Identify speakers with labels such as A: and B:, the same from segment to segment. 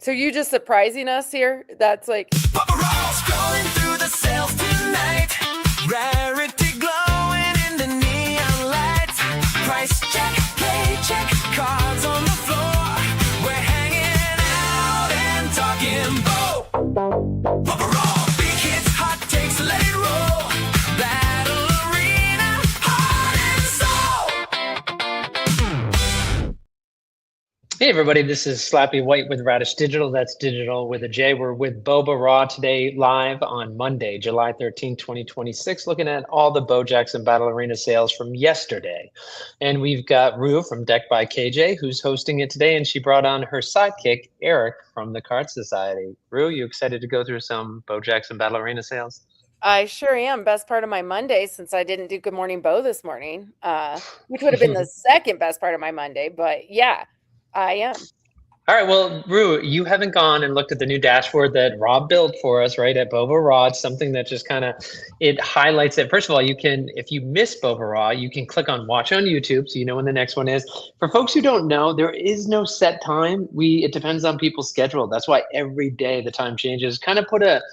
A: So you just surprising us here? That's like
B: Scrolling through the sales tonight. Rarity glowing in the neon lights. Price check, paycheck, cards on the floor. We're hanging out and talking Bob. Big hits, hot takes, let it roll. Battle arena, heart and soul.
C: Hey everybody, this is Slappy White with Radish Digital. That's digital with a J. We're with BoBA today, live on Monday, July 13th, 2026, looking at all the Bojax and Battle Arena sales from yesterday. And we've got Roux from DeckedBy KJ, who's hosting it today, and she brought on her sidekick, Eric, from the Card Society. Roux, you excited to go through some Bojax and Battle Arena sales?
A: I sure am. Best part of my Monday, since I didn't do Good Morning Bo this morning, which would have been the second best part of my Monday. But yeah, I am.
C: All right, well, Roux, you haven't gone and looked at the new dashboard that Rob built for us, right, at BoBA. It's something that just kind of, it highlights it. First of all, you can, if you miss BoBA, you can click on watch on YouTube so you know when the next one is. For folks who don't know, there is no set time. It depends on people's schedule. That's why every day the time changes. Kind of put a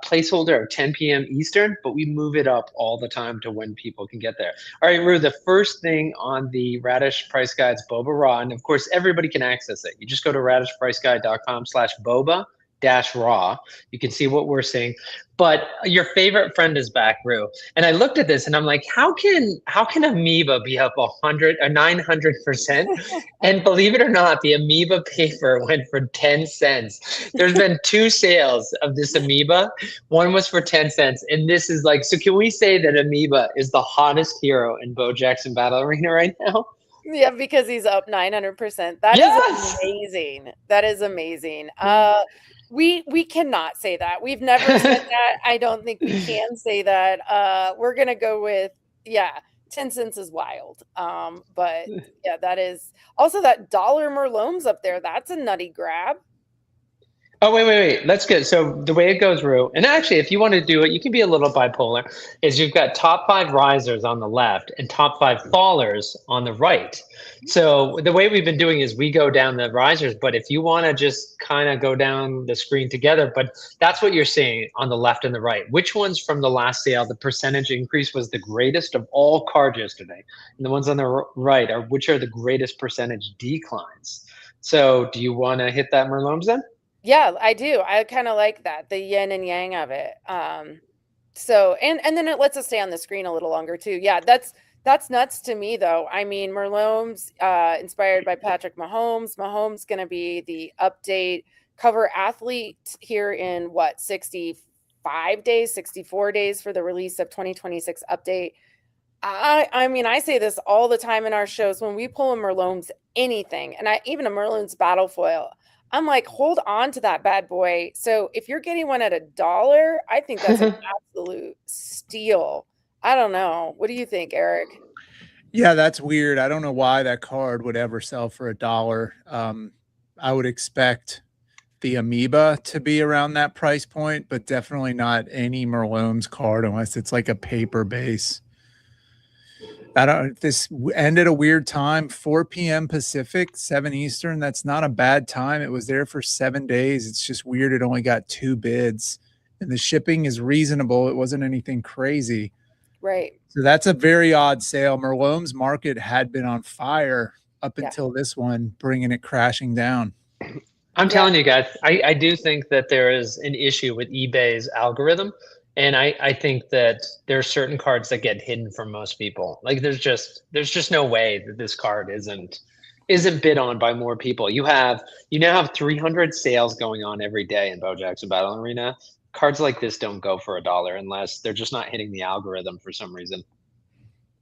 C: placeholder of 10 p.m. Eastern, but we move it up all the time to when people can get there. All right, Roux, the first thing on the Radish Price Guides BoBA, and of course, everybody can access it. You just go to radishpriceguide.com/BoBA-raw. You can see what we're seeing. But your favorite friend is back, Roux. And I looked at this and I'm like, how can Amoeba be up 100 or 900%? And believe it or not, the Amoeba paper went for 10 cents. There's been 2 sales of this Amoeba. One was for 10 cents. And this is like, so can we say that Amoeba is the hottest hero in Bojax and Battle Arena right now?
A: Yeah, because he's up 900%. That is amazing. That is amazing. We cannot say that. We've never said that. I don't think we can say that. We're gonna go with 10 cents is wild. But yeah, that is also that dollar Merloms up there. That's a nutty grab.
C: Oh, wait. Let's get, so the way it goes, Roux, and actually, if you want to do it, you can be a little bipolar, is you've got top 5 risers on the left and top 5 fallers on the right. So the way we've been doing is we go down the risers, but if you want to just kind of go down the screen together, but that's what you're seeing on the left and the right. Which ones from the last sale, the percentage increase was the greatest of all cards yesterday? And the ones on the right are which are the greatest percentage declines? So do you want to hit that Merloms then?
A: Yeah, I do. I kind of like that, the yin and yang of it. So and then it lets us stay on the screen a little longer too. Yeah, that's nuts to me though. I mean, Merloms inspired by Patrick Mahomes. Mahomes going to be the update cover athlete here in 65 days, 64 days for the release of 2026 update. I mean, I say this all the time in our shows when we pull a Merloms anything, and even a Merloms battle foil. I'm like, hold on to that bad boy. So if you're getting one at $1, I think that's an absolute steal. I don't know. What do you think, Eric?
D: Yeah, that's weird. I don't know why that card would ever sell for $1. I would expect the Amoeba to be around that price point, but definitely not any Merloms card unless it's like a paper base. This ended a weird time, 4 p.m. Pacific, 7 Eastern. That's not a bad time. It was there for 7 days. It's just weird. It only got 2 bids and the shipping is reasonable. It wasn't anything crazy.
A: Right.
D: So that's a very odd sale. Merloms market had been on fire up until this one, bringing it crashing down.
C: I'm telling you guys, I do think that there is an issue with eBay's algorithm. And I think that there are certain cards that get hidden from most people. Like there's just no way that this card isn't bid on by more people. You now have 300 sales going on every day in Bojax and Battle Arena. Cards like this don't go for $1 unless they're just not hitting the algorithm for some reason.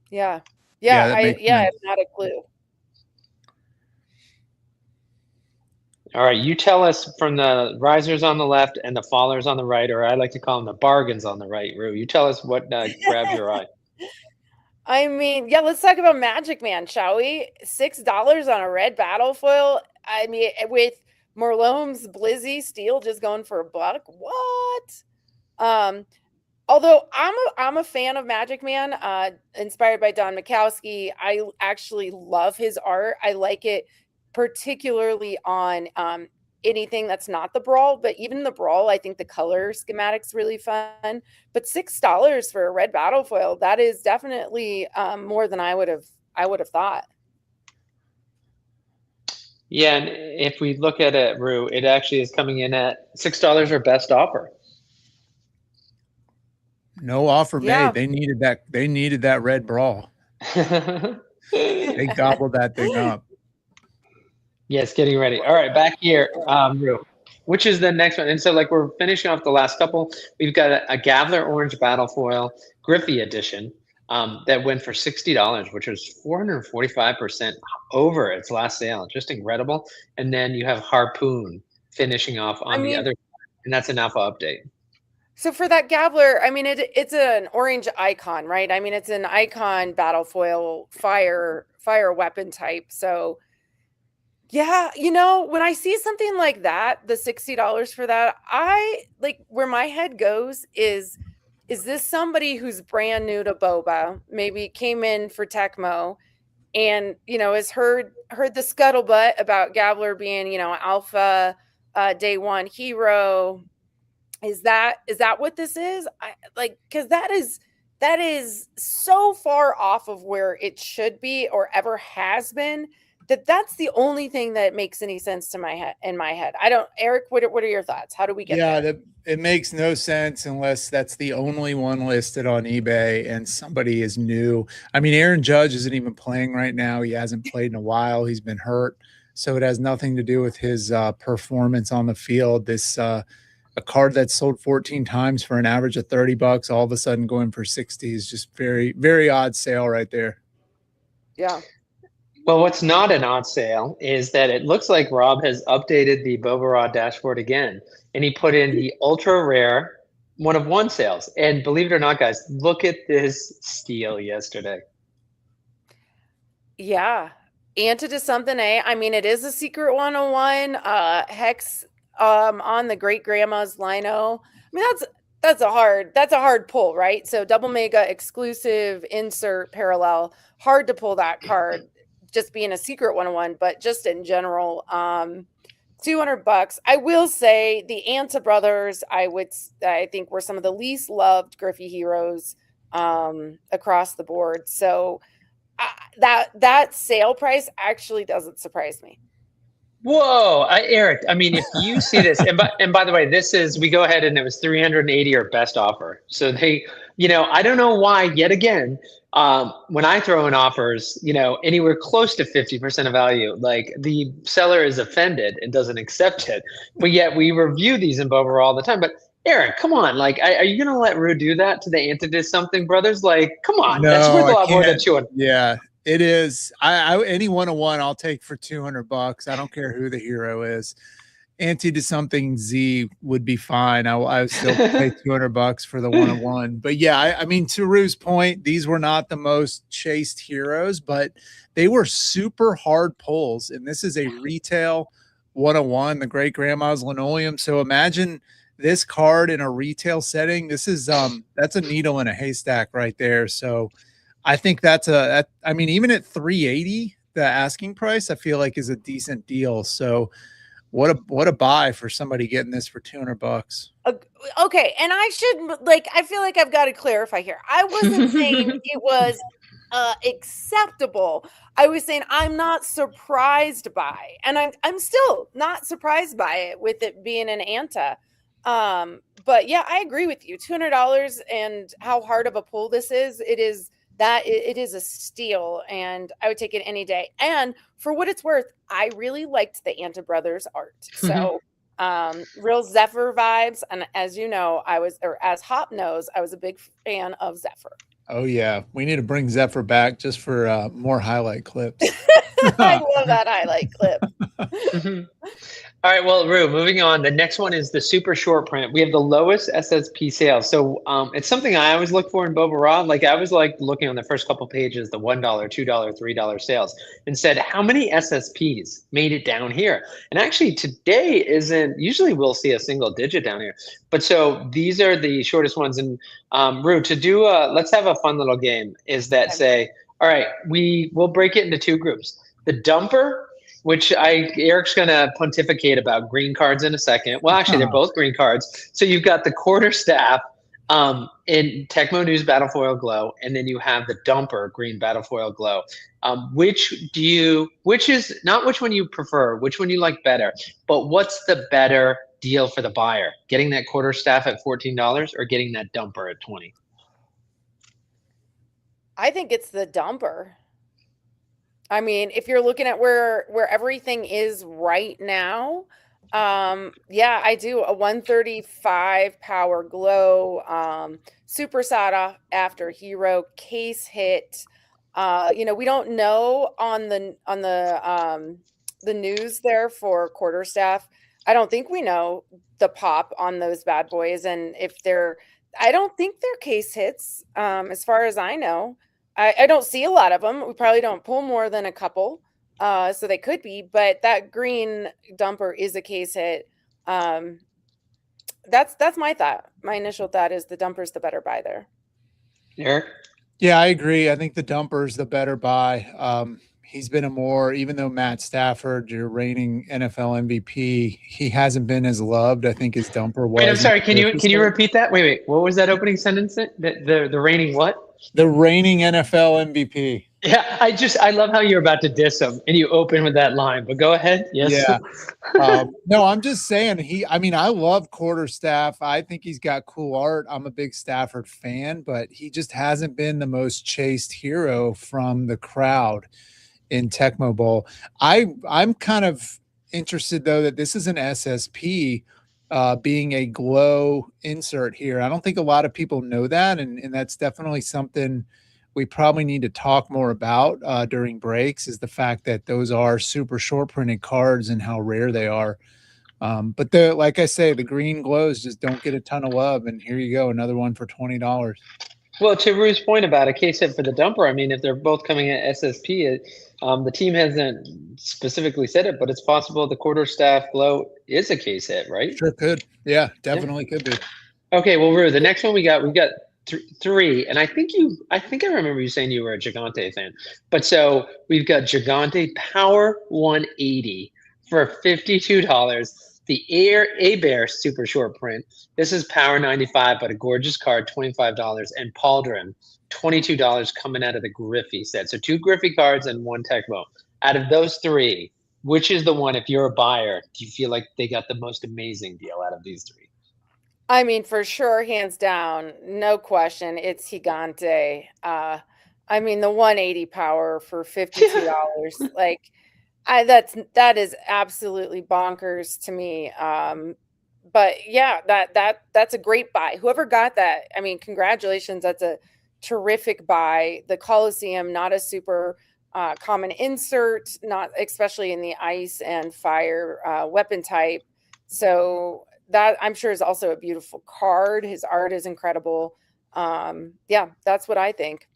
A: Yeah. I have not a clue.
C: All right, you tell us from the risers on the left and the fallers on the right, or I like to call them the bargains on the right, Roux. You tell us what grabs your eye.
A: I mean, yeah, let's talk about Magic Man, shall we? $6 on a red battle foil. I mean, with Merloms Blizzy Steel just going for $1. What? Although I'm a fan of Magic Man, inspired by Don Mikowski. I actually love his art. I like it particularly on anything that's not the Brawl, but even the Brawl, I think the color schematic's really fun. But $6 for a red battle foil, that is definitely more than I would have thought.
C: Yeah, and if we look at it, Roux, it actually is coming in at $6 or best offer.
D: No offer
A: Yeah.
D: made. They needed that. They needed that red Brawl. They gobbled that thing up.
C: Yes, getting ready. All right, back here, Roux, which is the next one. And so, like, we're finishing off the last couple. We've got a Gavler Orange Battle Foil Griffey edition that went for $60, which was 445% over its last sale. Just incredible. And then you have Harpoon finishing off on the other, and that's an alpha update.
A: So for that Gavler, I mean, it's an orange icon, right? I mean, it's an icon battle foil fire weapon type. So yeah, you know, when I see something like that, the $60 for that, I like where my head goes is this somebody who's brand new to BoBA, maybe came in for Tecmo and, you know, has heard the scuttlebutt about Gavler being, you know, alpha day one hero. Is that what this is? Because that is so far off of where it should be or ever has been, that's the only thing that makes any sense to my head. I don't, Eric, what are your thoughts? How do we get there?
D: It makes no sense unless that's the only one listed on eBay and somebody is new. I mean, Aaron Judge isn't even playing right now. He hasn't played in a while. He's been hurt. So it has nothing to do with his performance on the field. This a card that's sold 14 times for an average of $30, all of a sudden going for 60 is just very, very odd sale right there.
A: Yeah.
C: Well, what's not an odd sale is that it looks like Rob has updated the BoBA dashboard again, and he put in the ultra rare 1-of-1 sales. And believe it or not, guys, look at this steal yesterday.
A: Yeah. Anta to something, eh? I mean, it is a secret 101 hex on the great grandma's lino. I mean, that's a hard pull, right? So double mega exclusive insert parallel, hard to pull that card. Just being a secret 101, but just in general, $200. I will say the Anta brothers, I think were some of the least loved Griffey heroes across the board. So that sale price actually doesn't surprise me.
C: Whoa, Eric, I mean, if you see this, and by the way, we go ahead and it was 380 or best offer. So they, you know, I don't know why, yet again, when I throw in offers, you know, anywhere close to 50% of value, like the seller is offended and doesn't accept it. But yet we review these in BoBA all the time. But Eric, come on, like, are you going to let Roux do that to the Anta something brothers? Like, come on,
D: no,
C: that's worth a lot more than 200.
D: Yeah. It is. Any 101 I'll take for $200. I don't care who the hero is. Anti to something Z would be fine. I would still pay $200 for the 101. But yeah, I mean, to Roux's point, these were not the most chased heroes, but they were super hard pulls. And this is a retail 101, the great grandma's linoleum. So imagine this card in a retail setting. This is that's a needle in a haystack right there. So I think I mean, even at 380, the asking price, I feel like is a decent deal. So what a buy for somebody getting this for $200.
A: Okay. And I feel like I've got to clarify here. I wasn't saying it was acceptable. I was saying I'm not surprised by, and I'm still not surprised by it with it being an Anta. But yeah, I agree with you. $200 and how hard of a pull this is. It is a steal, and I would take it any day. And for what it's worth, I really liked the Anta Brothers art. So real Zephyr vibes. And as you know, as Hop knows, I was a big fan of Zephyr.
D: Oh yeah. We need to bring Zephyr back just for more highlight clips.
A: I love that highlight clip.
C: All right, well, Roux, moving on. The next one is the super short print. We have the lowest SSP sales. So it's something I always look for in BoBA. Like I was like looking on the first couple pages, the $1, $2, $3 sales, and said, how many SSPs made it down here? And actually today usually we'll see a single digit down here. But so these are the shortest ones. And Roux, let's have a fun little game is that say, all right, we'll break it into two groups. The dumper which Eric's going to pontificate about green cards in a second. Well, actually, they're both green cards. So you've got the quarterstaff in Tecmo News Battlefoil Glow, and then you have the Dumper Green Battlefoil Glow. Which is not which one you prefer, which one you like better, but what's the better deal for the buyer? Getting that quarterstaff at $14 or getting that Dumper at $20?
A: I think it's the Dumper. I mean, if you're looking at where everything is right now, yeah, I do a 135 power glow, super sought after hero case hit. You know, we don't know on the news there for quarterstaff. I don't think we know the pop on those bad boys, and if they're, I don't think they're case hits, as far as I know. I don't see a lot of them. We probably don't pull more than a couple, so they could be. But that green Dumper is a case hit. That's my thought. My initial thought is the Dumper's the better buy there.
C: Eric?
D: Yeah, I agree. I think the Dumper's the better buy. He's been even though Matt Stafford, your reigning NFL MVP, he hasn't been as loved, I think, as Dumper was.
C: Wait, I'm sorry. Can you repeat that? Wait. What was that opening sentence? The reigning what?
D: The reigning NFL MVP.
C: Yeah, I love how you're about to diss him and you open with that line, but go ahead. Yes.
D: Yeah. No, I'm just saying I love quarterstaff. I think he's got cool art. I'm a big Stafford fan, but he just hasn't been the most chased hero from the crowd in Tecmo Bowl. I'm kind of interested though that this is an SSP, being a glow insert here. I don't think a lot of people know that, and that's definitely something we probably need to talk more about during breaks, is the fact that those are super short printed cards and how rare they are. But like I say, the green glows just don't get a ton of love, and here you go, another one for $20.
C: Well, to Rue's point about a case hit for the Dumper, I mean, if they're both coming at SSP, the team hasn't specifically said it, but it's possible the quarterstaff glow is a case hit, right?
D: Sure could. Yeah, definitely could be.
C: Okay, well, Rue, the next one we got three, and I think I remember you saying you were a Gigante fan. But so we've got Gigante Power 180 for $52. The A-Bear super short print. This is Power 95, but a gorgeous card, $25. And Pauldron, $22 coming out of the Griffey set. So 2 Griffey cards and 1 Tecmo. Out of those 3, which is the one, if you're a buyer, do you feel like they got the most amazing deal out of these 3?
A: I mean, for sure, hands down, no question, it's Gigante. I mean, the 180 power for $52, like, that is absolutely bonkers to me. But yeah, that's a great buy. Whoever got that, I mean, congratulations. That's a terrific buy. The Coliseum, not a super common insert, not especially in the ice and fire weapon type. So that, I'm sure, is also a beautiful card. His art is incredible. Yeah, that's what I think.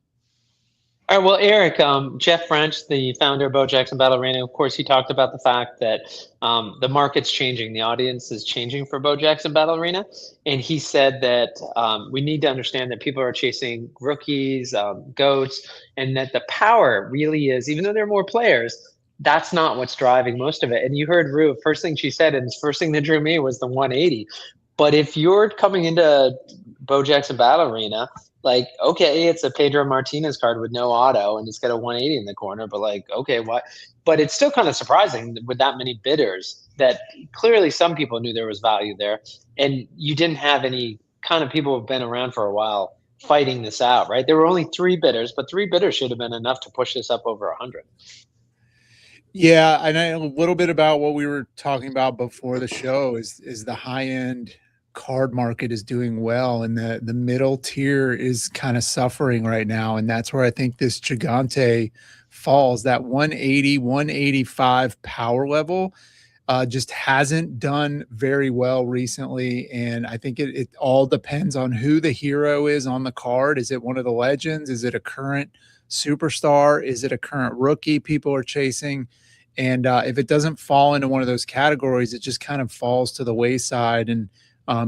C: All right, well, Eric, Jeff French, the founder of Bo Jackson Battle Arena, of course, he talked about the fact that the market's changing, the audience is changing for Bo Jackson Battle Arena, and he said that we need to understand that people are chasing rookies, goats, and that the power really is, even though there are more players, that's not what's driving most of it. And you heard Rue, first thing she said, and the first thing that drew me was the 180. But if you're coming into Bo Jackson Battle Arena, like, okay, it's a Pedro Martinez card with no auto, and it's got a 180 in the corner, but like, okay, what? But it's still kind of surprising with that many bidders that clearly some people knew there was value there, and you didn't have any kind of people who've been around for a while fighting this out, right? There were only 3 bidders, but 3 bidders should have been enough to push this up over 100.
D: Yeah, and a little bit about what we were talking about before the show is the high end card market is doing well, and the middle tier is kind of suffering right now, and that's where I think this Gigante falls. That 180, 185 power level just hasn't done very well recently, and I think it all depends on who the hero is on the card. Is it one of the legends? Is it a current superstar? Is it a current rookie people are chasing? And if it doesn't fall into one of those categories, it just kind of falls to the wayside, and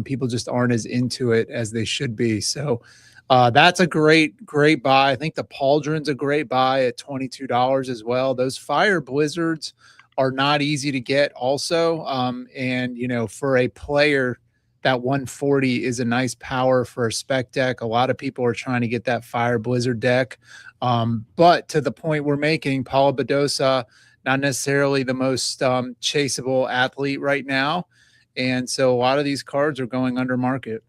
D: people just aren't as into it as they should be. So that's a great buy. I think the Pauldron's a great buy at $22 as well. Those Fire Blizzards are not easy to get also. And, you know, for a player, that 140 is a nice power for a spec deck. A lot of people are trying to get that Fire Blizzard deck. But to the point we're making, Paula Badosa, not necessarily the most chaseable athlete right now. And so a lot of these cards are going under market.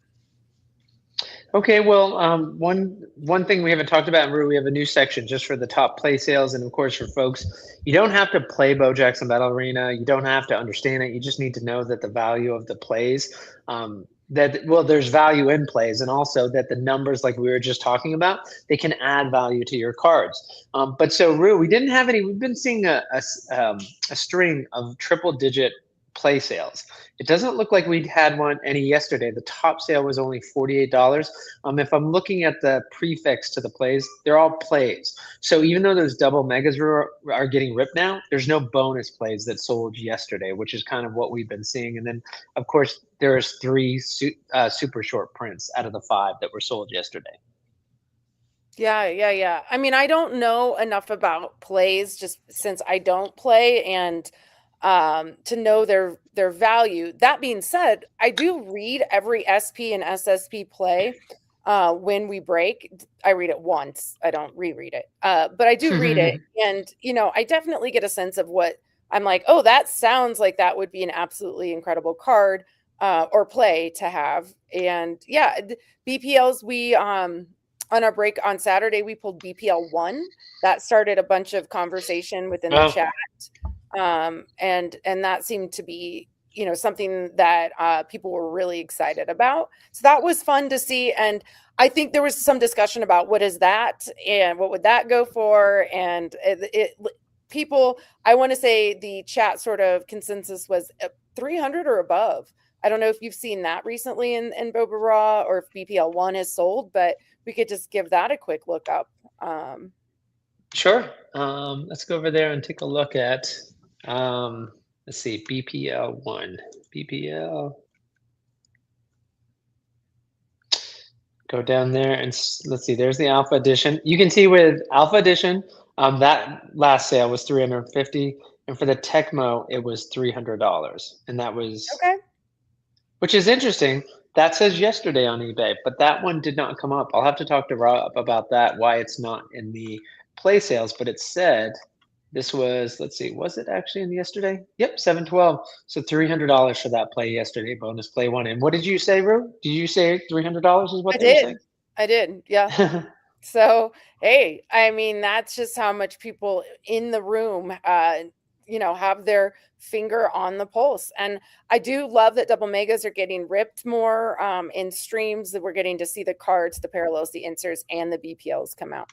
C: Okay, well, one thing we haven't talked about, Rue, we have a new section just for the top play sales, and of course for folks, you don't have to play Bo Jackson Battle Arena, you don't have to understand it, you just need to know that the value of the plays, there's value in plays, and also that the numbers, like we were just talking about, they can add value to your cards. But so Rue, we've been seeing a string of triple-digit play sales. It doesn't look like we had any yesterday. The top sale was only $48. If I'm looking at the prefix to the plays, they're all plays. So even though those double megas are getting ripped now, there's no bonus plays that sold yesterday, which is kind of what we've been seeing. And then, of course, there's 3 super short prints out of the 5 that were sold yesterday.
A: Yeah. I mean, I don't know enough about plays just since I don't play, and to know their value. That being said, I do read every SP and SSP play when we break. I read it once. I don't reread it, but I do read it, and you know, I definitely get a sense of what I'm like. Oh, that sounds like that would be an absolutely incredible card or play to have. And yeah, BPLs. We on our break on Saturday, we pulled BPL 1. That started a bunch of conversation within the chat. And that seemed to be, you know, something that people were really excited about. So that was fun to see. And I think there was some discussion about what is that and what would that go for. And people, I want to say the chat sort of consensus was 300 or above. I don't know if you've seen that recently in BoBA Raw or if BPL 1 has sold, but we could just give that a quick look up.
C: Sure. Let's go over there and take a look at, let's see, BPL 1. BPL. Go down there and let's see, there's the Alpha Edition. You can see with Alpha Edition, that last sale was $350. And for the Tecmo, it was $300. And that was,
A: okay,
C: which is interesting. That says yesterday on eBay, but that one did not come up. I'll have to talk to Rob about that, why it's not in the play sales, but it said this was, let's see, was it actually in yesterday? Yep, 712. So $300 for that play yesterday, bonus play 1. And what did you say, Rue? Did you say $300 is what they were saying?
A: I did, yeah. So, hey, I mean, that's just how much people in the room, you know, have their finger on the pulse. And I do love that double megas are getting ripped more in streams, that we're getting to see the cards, the parallels, the inserts, and the BPLs come out.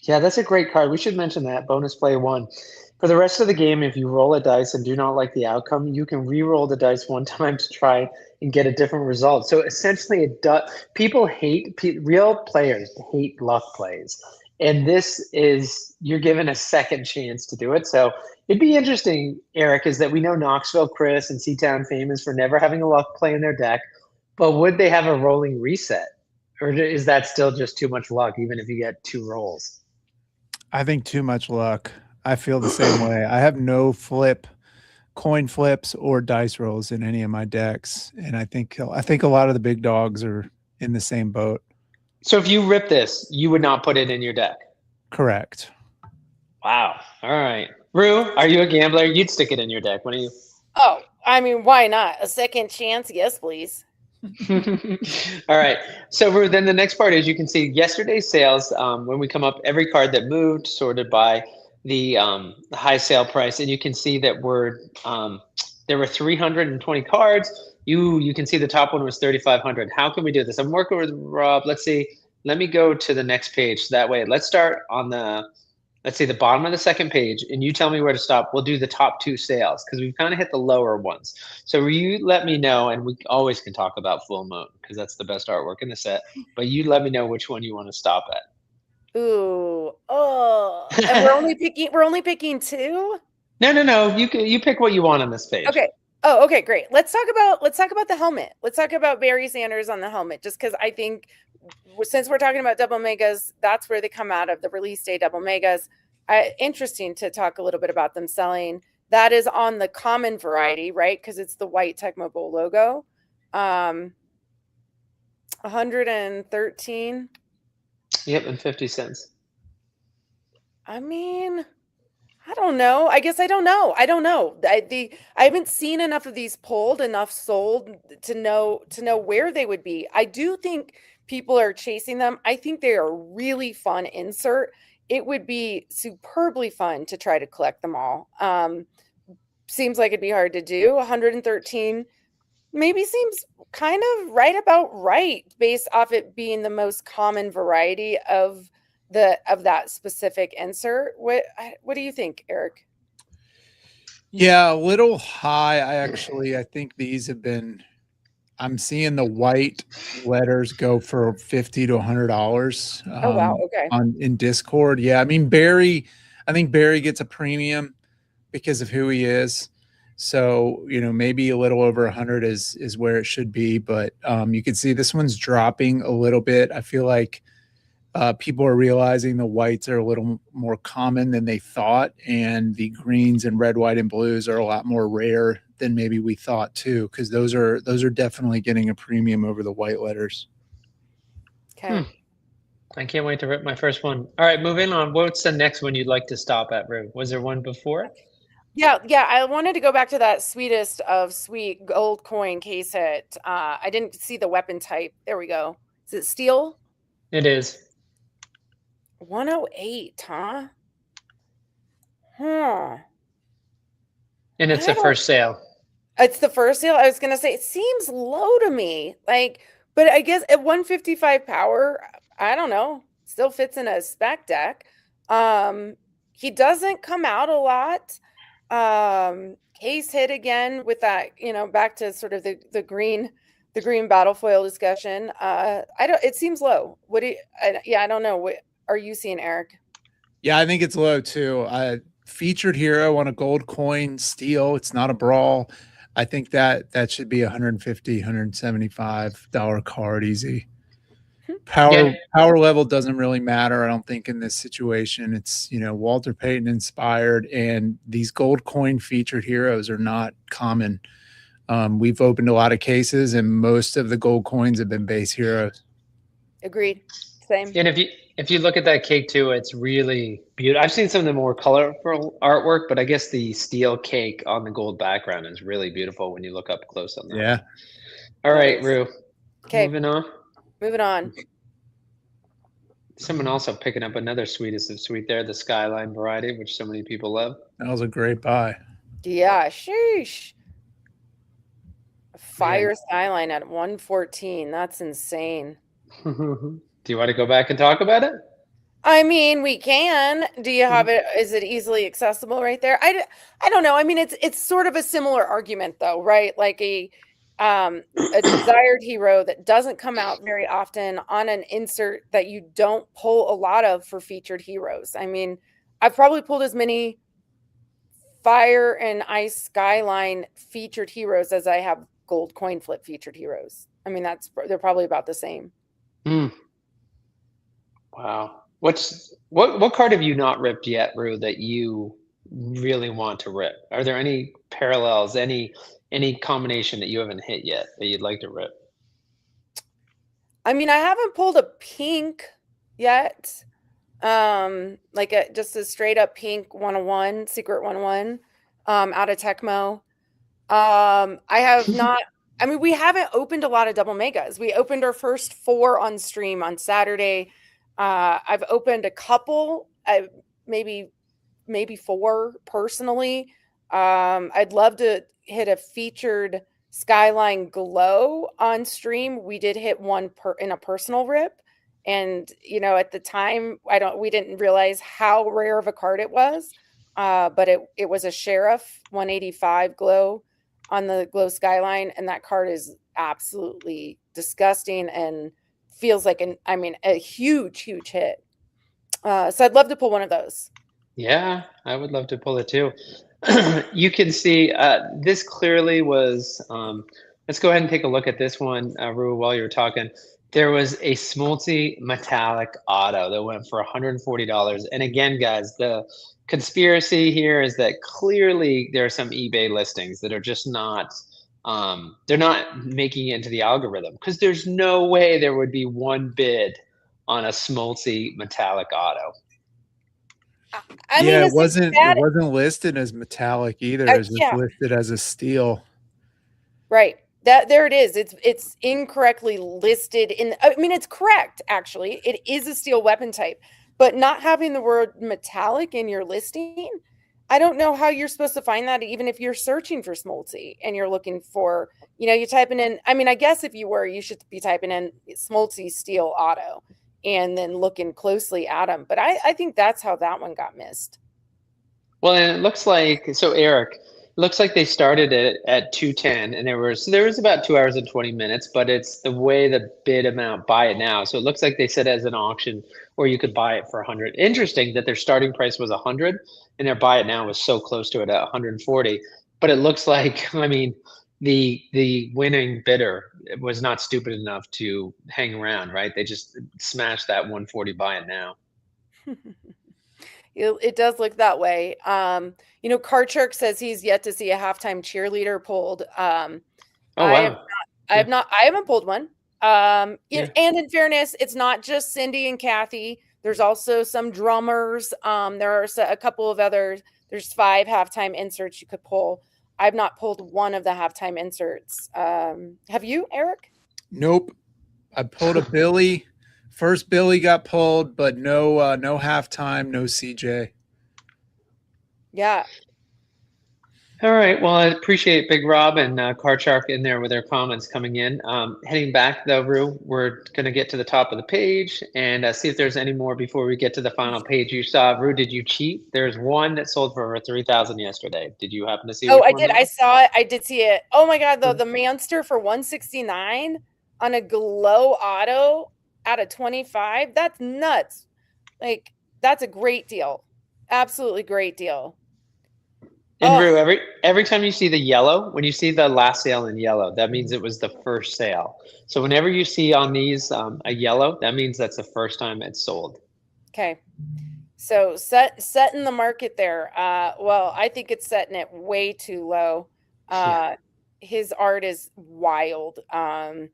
C: Yeah, that's a great card. We should mention that, bonus play 1. For the rest of the game, if you roll a dice and do not like the outcome, you can re-roll the dice 1 time to try and get a different result. So essentially, people hate, real players hate luck plays. And this is, you're given a second chance to do it. So it'd be interesting, Eric, is that we know Knoxville Chris and Seatown famous for never having a luck play in their deck, but would they have a rolling reset? Or is that still just too much luck, even if you get 2 rolls?
D: I think too much luck. I feel the same way. I have no coin flips or dice rolls in any of my decks. And I think a lot of the big dogs are in the same boat.
C: So if you rip this, you would not put it in your deck?
D: Correct.
C: Wow. All right. Rue, are you a gambler? You'd stick it in your deck, wouldn't you?
A: Oh, I mean, why not? A second chance? Yes, please.
C: All right. So Rue, then the next part is you can see yesterday's sales. When we come up, every card that moved sorted by the high sale price, and you can see that there were 320 cards. You can see the top one was 3,500. How can we do this? I'm working with Rob. Let's see. Let me go to the next page. So that way, let's start on the bottom of the second page, and you tell me where to stop. We'll do the top 2 sales because we've kind of hit the lower ones. So you let me know, and we always can talk about Full Moon because that's the best artwork in the set. But you let me know which one you want to stop at.
A: Ooh, oh, and we're only picking 2.
C: No. You pick what you want on this page.
A: Okay. Oh, okay, great. Let's talk about the helmet. Let's talk about Barry Sanders on the helmet, just because I think since we're talking about double megas, that's where they come out of, the release day double megas. interesting to talk a little bit about them selling. That is on the common variety, right? Because it's the white Tecmo Bowl logo. 113.
C: Yep, and 50 cents.
A: I mean, I don't know. I guess I don't know. I don't know. I haven't seen enough of these pulled, enough sold to know where they would be. I do think people are chasing them. I think they are a really fun insert. It would be superbly fun to try to collect them all. Seems like it'd be hard to do. 113 maybe seems kind of about right based off it being the most common variety of that specific insert. What do you think, Eric?
D: Yeah, a little high. I think these have been, I'm seeing the white letters go for $50 to $100
A: Oh wow, okay.
D: in Discord. Yeah, I mean I think Barry gets a premium because of who he is. So, maybe a little over 100 is where it should be, but you can see this one's dropping a little bit. I feel like people are realizing the whites are a little more common than they thought, and the greens and red, white, and blues are a lot more rare than maybe we thought too, because those are definitely getting a premium over the white letters.
A: Okay.
C: I can't wait to rip my first one. All right, moving on. What's the next one you'd like to stop at, Roux? Was there one before it?
A: Yeah. I wanted to go back to that sweetest of sweet gold coin case hit. I didn't see the weapon type. There we go. Is it steel?
C: It is.
A: 108, huh? Huh.
C: And it's the first sale.
A: It's the first sale. I was gonna say it seems low to me. But I guess at 155 power, I don't know. Still fits in a spec deck. He doesn't come out a lot. Case hit again with that, back to sort of the green battle foil discussion. It seems low. I don't know. What are you seeing, Eric?
D: Yeah, I think it's low too. Featured hero on a gold coin steel. It's not a brawl. I think that should be $150, $175 card easy. Power level doesn't really matter, I don't think, in this situation. It's, Walter Payton inspired, and these gold coin featured heroes are not common. We've opened a lot of cases, and most of the gold coins have been base heroes.
A: Agreed. Same.
C: And if you look at that cake too, it's really beautiful. I've seen some of the more colorful artwork, but I guess the steel cake on the gold background is really beautiful when you look up close on that.
D: Yeah.
C: All right, Roux.
A: Okay.
C: Moving on. Someone also picking up another sweetest of sweet there, the Skyline variety, which so many people love.
D: That was a great buy.
A: Yeah, sheesh. Fire Skyline at 114. That's insane.
C: Do you want to go back and talk about it?
A: I mean, we can. Do you have it? Is it easily accessible right there? I don't know. I mean, it's sort of a similar argument though, right? Like a desired hero that doesn't come out very often on an insert that you don't pull a lot of for featured heroes. I mean, I've probably pulled as many Fire and Ice Skyline featured heroes as I have gold coin flip featured heroes. I mean, they're probably about the same.
C: Wow. What card have you not ripped yet, Roux, that you really want to rip? Are there any parallels, any combination that you haven't hit yet that you'd like to rip?
A: I mean, I haven't pulled a pink yet. Just a straight up pink 101, secret 101, out of Tecmo. I have not, I mean, we haven't opened a lot of double megas. We opened our first 4 on stream on Saturday. I've opened a couple, maybe 4 personally. I'd love to hit a featured Skyline Glow on stream. We did hit one in a personal rip, and at the time we didn't realize how rare of a card it was, but it was a Sheriff 185 Glow on the Glow Skyline, and that card is absolutely disgusting and feels like a huge hit. So I'd love to pull one of those.
C: Yeah, I would love to pull it too. You can see this clearly was, let's go ahead and take a look at this one, Roux, while you're talking. There was a Smoltzy metallic auto that went for $140. And again, guys, the conspiracy here is that clearly there are some eBay listings that are just not they're not making it into the algorithm, because there's no way there would be one bid on a Smoltzy metallic auto.
A: I
D: Yeah,
A: mean,
D: it
A: is it
D: wasn't
A: bad?
D: listed as metallic either. It was just
A: Yeah,
D: listed as a steel.
A: right. That there it is. It's incorrectly listed in. I mean, it's correct actually. It is a steel weapon type, but not having the word metallic in your listing, I don't know how you're supposed to find that, even if you're searching for Smoltzy and you're looking for, you're typing in. I mean, I guess if you were, you should be typing in Smoltzy steel auto and then looking closely at them. But I think that's how that one got missed.
C: Well, and it looks like, so Eric, looks like they started it at 210, and there was about 2 hours and 20 minutes, but it's the way the bid amount buy it now. So it looks like they said as an auction, or you could buy it for 100. Interesting that their starting price was 100 and their buy it now was so close to it at 140. But it looks like, I mean, the winning bidder was not stupid enough to hang around, right? They just smashed that 140 buy it now.
A: It does look that way. Karchuk says he's yet to see a halftime cheerleader pulled.
C: Oh, wow.
A: I haven't pulled one.
C: Yeah.
A: And in fairness, it's not just Cindy and Kathy. There's also some drummers. There are a couple of others. There's 5 halftime inserts you could pull. I've not pulled one of the halftime inserts. Have you, Eric?
D: Nope. I pulled a Billy. First Billy got pulled, but no halftime, no CJ.
A: Yeah.
C: All right. Well, I appreciate Big Rob and Karchark in there with their comments coming in. Heading back, though, Roux, we're going to get to the top of the page and see if there's any more before we get to the final page. You saw, Roux, did you cheat? There's one that sold for over 3,000 yesterday. Did you happen to see?
A: Oh, I did. I saw it. I did see it. Oh my God, though, the Manster for 169 on a glow auto out of 25. That's nuts. Like, that's a great deal. Absolutely great deal.
C: And Roux, every time you see the yellow, when you see the last sale in yellow, that means it was the first sale. So whenever you see on these a yellow, that means that's the first time it's sold.
A: Okay. So setting the market there. Well, I think it's setting it way too low. His art is wild. And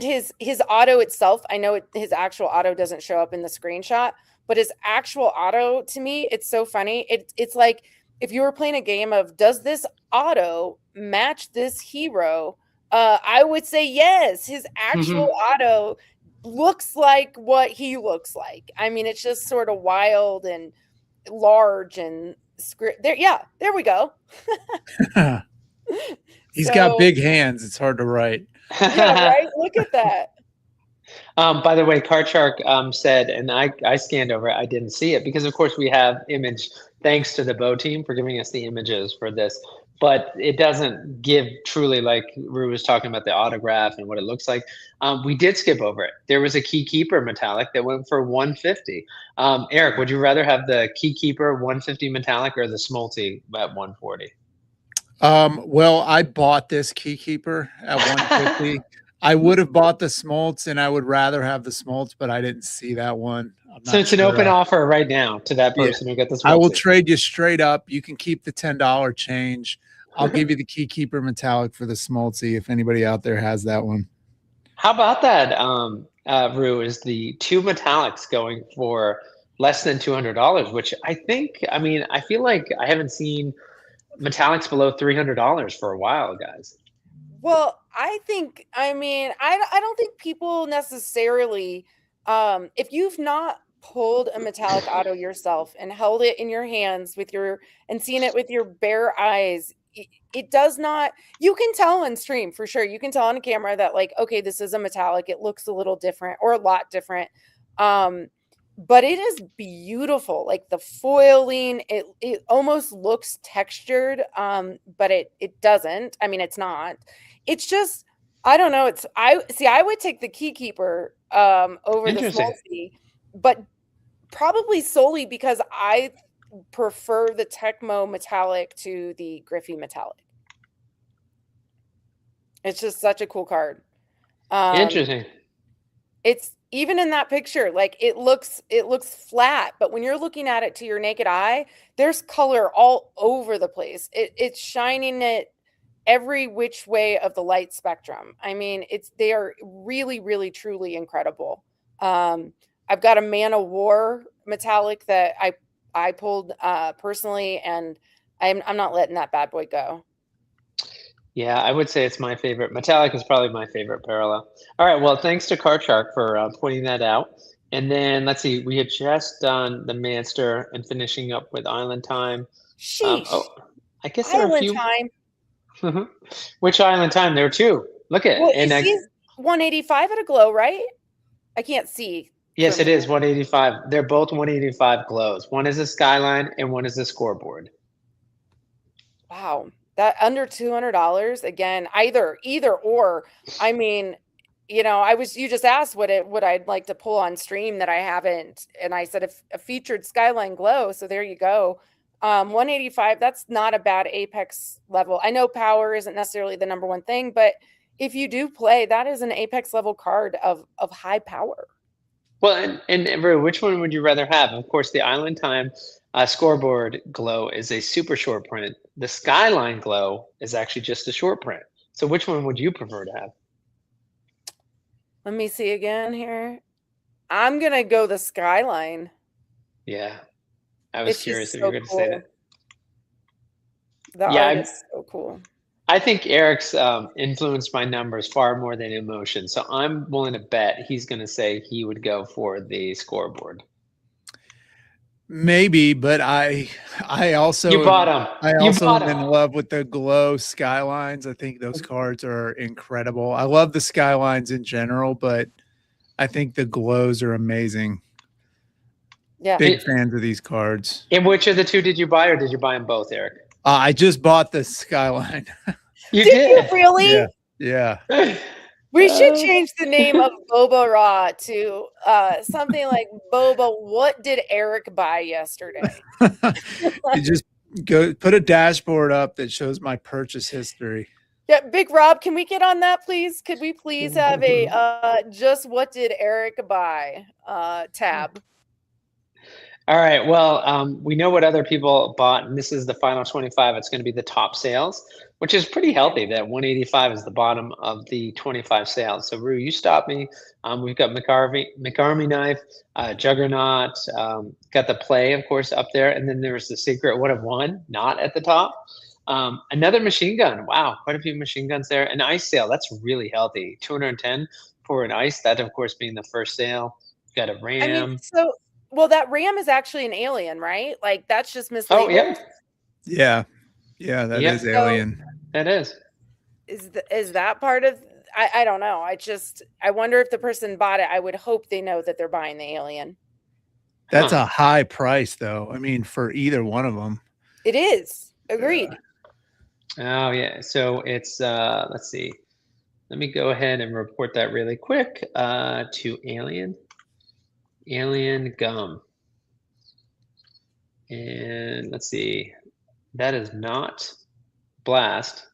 A: his auto itself, I know his actual auto doesn't show up in the screenshot, but his actual auto, to me, it's so funny. It's like if you were playing a game of, does this auto match this hero? I would say yes. His actual auto looks like what he looks like. I mean, it's just sort of wild and large and there. Yeah, there we go.
D: He's got big hands. It's hard to write.
A: Yeah, right. Look at that.
C: By the way, Karchark said, and I scanned over it. I didn't see it because, of course, we have image. Thanks to the Bo team for giving us the images for this. But it doesn't give truly, like Roux was talking about the autograph and what it looks like. We did skip over it. There was a Key Keeper metallic that went for 150. Eric, would you rather have the Key Keeper 150 metallic or the Smoltzy at 140?
D: Well, I bought this Key Keeper at 150. I would have bought the Smoltz, and I would rather have the Smoltz, but I didn't see that one.
C: So it's an open offer right now to that person who got the Smoltzy.
D: I will trade you straight up. You can keep the $10 change. I'll give you the Key Keeper metallic for the Smoltzy if anybody out there has that one.
C: How about that, Roux, is the 2 metallics going for less than $200, which I feel like I haven't seen metallics below $300 for a while, guys.
A: Well, I don't think people necessarily, if you've not pulled a metallic auto yourself and held it in your hands and seen it with your bare eyes, it does not, you can tell on stream for sure. You can tell on a camera that, like, okay, this is a metallic. It looks a little different or a lot different. But it is beautiful. Like the foiling, it almost looks textured, but it doesn't. I mean, it's not. It's just, I don't know. I would take the Key Keeper over the Smoltzy, but probably solely because I prefer the Tecmo metallic to the Griffey metallic. It's just such a cool card.
C: Interesting.
A: It's even in that picture, like it looks flat, but when you're looking at it to your naked eye, there's color all over the place. It's shining it every which way of the light spectrum. I mean, they are really, really, truly incredible. I've got a Man of War metallic that I pulled personally, and I'm not letting that bad boy go.
C: Yeah, I would say it's my favorite. Metallic is probably my favorite parallel. All right, well, thanks to Card Shark for pointing that out. And then let's see, we had just done the Manster and finishing up with Island Time.
A: Sheesh.
C: I guess there are a
A: Island
C: few.
A: Time.
C: Which Island Time? There are two. Look at
A: Well,
C: and
A: he's 185 at a glow, right? I can't see.
C: yes, it is 185. They're both 185 glows. One is a skyline and one is a scoreboard.
A: Wow. That under $200 again, either or. I mean, you just asked what I'd like to pull on stream that I haven't, and I said a featured skyline glow. So there you go. 185, that's not a bad Apex level. I know power isn't necessarily the number one thing, but if you do play, that is an Apex level card of high power.
C: Well, and Rue, which one would you rather have? Of course, the Island Time scoreboard glow is a super short print. The Skyline glow is actually just a short print. So which one would you prefer to have?
A: Let me see again here. I'm going to go the Skyline.
C: Yeah. I was curious if you were going to say that.
A: The art is so cool.
C: I think Eric's influenced my numbers far more than emotion. So I'm willing to bet he's going to say he would go for the scoreboard.
D: Maybe, but I also
C: you bought them.
D: I also am in love with the glow skylines. I think those cards are incredible. I love the skylines in general, but I think the glows are amazing.
A: Yeah,
D: big fans of these cards.
C: And which of the two did you buy, or did you buy them both, Eric?
D: I just bought the skyline.
C: You did?
A: You really?
D: Yeah.
A: We should change the name of BoBA Raw to something like BoBA. What did Eric buy yesterday?
D: You just go put a dashboard up that shows my purchase history.
A: Yeah, Big Rob, can we get on that, please? Could we please have a just what did Eric buy tab?
C: All right. Well, we know what other people bought, and this is the final 25. It's going to be the top sales, which is pretty healthy. That 185 is the bottom of the 25 sales. So, Roux, you stop me. We've got McArmy knife, Juggernaut, got the play, of course, up there, and then there's the secret 1 of 1, not at the top. Another machine gun. Wow, quite a few machine guns there. An ice sale. That's really healthy. 210 for an ice. That, of course, being the first sale. Got a Ram.
A: I mean, well, that Ram is actually an alien, right? Like that's just mislabeled.
C: Oh, yeah.
D: Yeah, that is alien.
C: So, that is.
A: Is that part of? I don't know. I wonder if the person bought it. I would hope they know that they're buying the alien.
D: That's a high price, though. I mean, for either one of them.
A: It is. Agreed.
C: Oh yeah. So it's let's see. Let me go ahead and report that really quick to Alien gum. And let's see. That is not blast.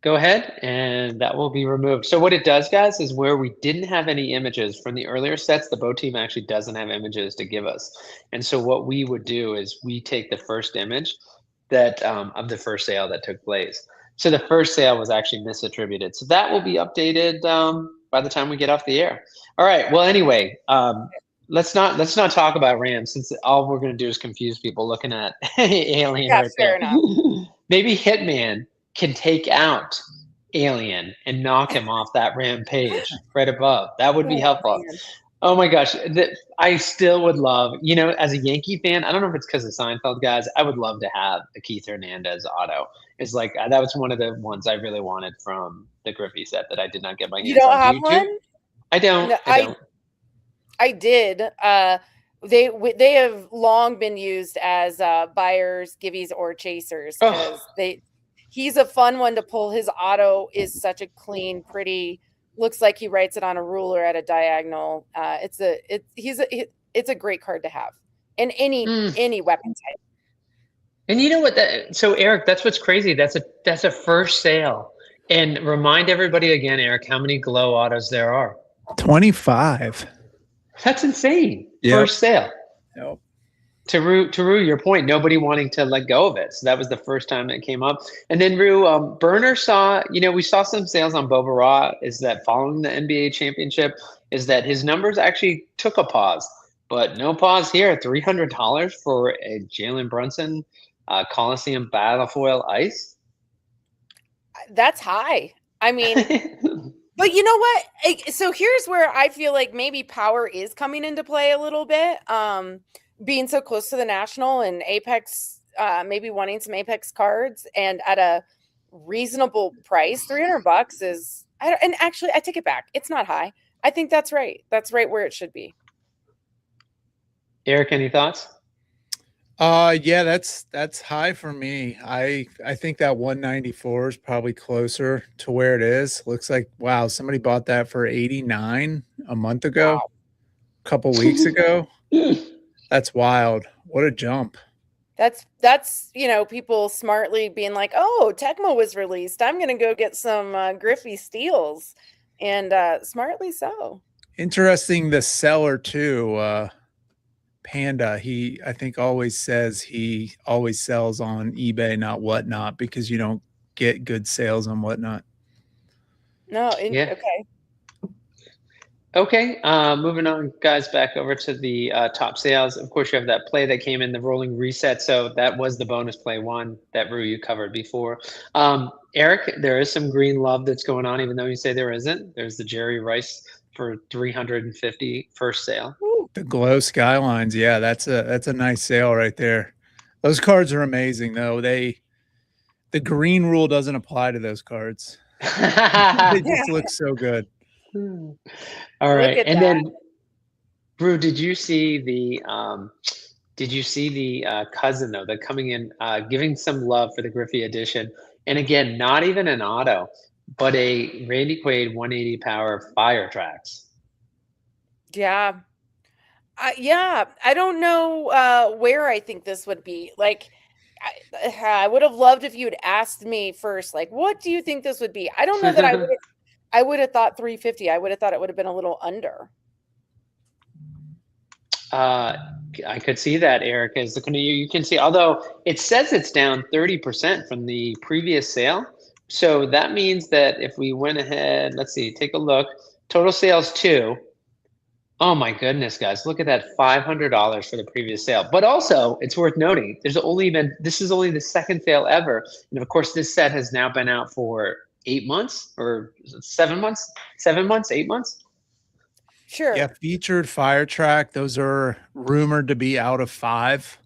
C: Go ahead and that will be removed. So what it does, guys, is where we didn't have any images from the earlier sets, the Bo team actually doesn't have images to give us. And so what we would do is we take the first image that of the first sale that took place. So the first sale was actually misattributed. So that will be updated by the time we get off the air. All right. Well, anyway, let's not talk about Ram, since all we're going to do is confuse people looking at Alien.
A: Yeah,
C: right
A: fair
C: there.
A: enough.
C: Maybe Hitman can take out Alien and knock him off that Ram page right above. That would be helpful.
A: Man.
C: Oh my gosh. I still would love, as a Yankee fan, I don't know if it's because of Seinfeld, guys, I would love to have a Keith Hernandez auto. It's like, that was one of the ones I really wanted from the Griffey set that I did not get my hands on.
A: You don't have one?
C: I don't.
A: No,
C: I don't.
A: I did. They have long been used as buyers, givvies, or chasers because he's a fun one to pull. His auto is such a clean, pretty. Looks like he writes it on a ruler at a diagonal. It's a great card to have in any weapon type.
C: And you know what? So Eric, that's what's crazy. That's a first sale. And remind everybody again, Eric, how many glow autos there are.
D: $25.
C: That's insane.
D: Yep.
C: First sale.
D: Yep.
C: To Rue, your point, nobody wanting to let go of it. So that was the first time it came up. And then Rue, Burner saw, we saw some sales on BoBA Raw, is that following the NBA championship, is that his numbers actually took a pause. But no pause here, $300 for a Jalen Brunson Coliseum Battlefoil Ice.
A: That's high. I mean, but you know what? So here's where I feel like maybe power is coming into play a little bit. Being so close to the National and Apex, maybe wanting some Apex cards and at a reasonable price, $300 is, and actually I take it back. It's not high. I think that's right. That's right where it should be.
C: Eric, any thoughts?
D: Yeah, that's high for me. I think that 194 is probably closer to where it is. Looks like, wow, somebody bought that for 89 a month ago,
A: Wow.
D: a couple weeks ago. That's wild. What a jump.
A: That's people smartly being like, oh, Tecmo was released. I'm going to go get some Griffey steals. And smartly so.
D: Interesting, the seller too, Panda, I think always says he always sells on eBay, not Whatnot, because you don't get good sales on Whatnot.
A: No,
C: Yeah.
A: okay.
C: Okay, moving on, guys, back over to the top sales. Of course, you have that play that came in, the rolling reset. So that was the bonus play one that Rue you covered before. Eric, there is some green love that's going on, even though you say there isn't. There's the Jerry Rice for $350 first sale.
D: The glow skylines, yeah, that's a nice sale right there. Those cards are amazing, though. The green rule doesn't apply to those cards. They just look so good.
C: All right, and
A: that.
C: then Rue, did you see the cousin though? They're coming in, giving some love for the Griffey edition, and again, not even an auto, but a Randy Quaid 180 power fire tracks.
A: Yeah. I don't know where I think this would be. Like, I would have loved if you had asked me first, like, what do you think this would be? I don't know that I would have thought 350. I would have thought it would have been a little under.
C: I could see that, Eric. You can see, although it says it's down 30% from the previous sale. So that means that if we went ahead, let's see, take a look. Total sales 2. Oh my goodness, guys, look at that, $500 for the previous sale. But also, it's worth noting, this is only the second sale ever. And of course, this set has now been out for 8 months or 7 months, 8 months.
A: Sure.
D: Yeah, featured fire track. Those are rumored to be out of 5.